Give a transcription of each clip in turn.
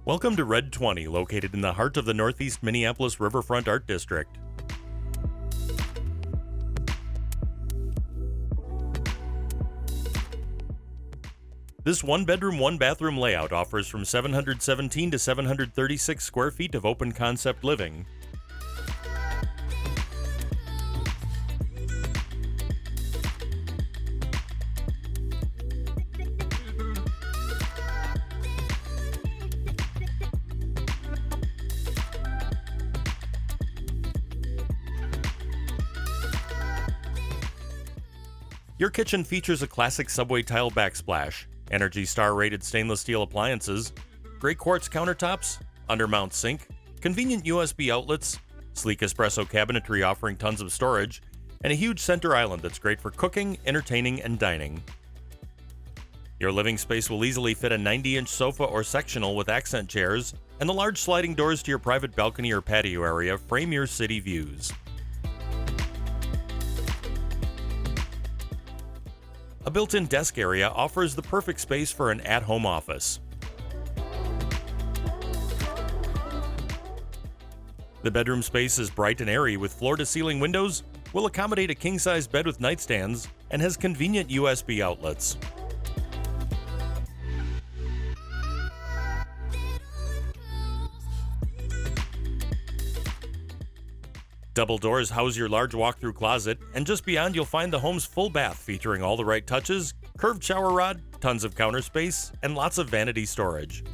Welcome to Red 20, located in the heart of the Northeast Minneapolis Riverfront Art District. This one-bedroom, one-bathroom layout offers from 717 to 736 square feet of open-concept living. Your kitchen features a classic subway tile backsplash, Energy Star rated stainless steel appliances, gray quartz countertops, undermount sink, convenient USB outlets, sleek espresso cabinetry offering tons of storage, and a huge center island that's great for cooking, entertaining, and dining. Your living space will easily fit a 90-inch sofa or sectional with accent chairs, and the large sliding doors to your private balcony or patio area frame your city views. A built-in desk area offers the perfect space for an at-home office. The bedroom space is bright and airy with floor-to-ceiling windows, will accommodate a king-size bed with nightstands, and has convenient USB outlets. Double doors house your large walk-through closet, and just beyond you'll find the home's full bath featuring all the right touches, curved shower rod, tons of counter space, and lots of vanity storage.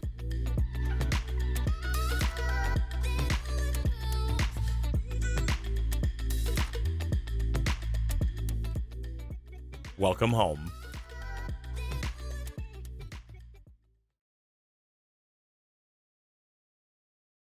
Welcome home.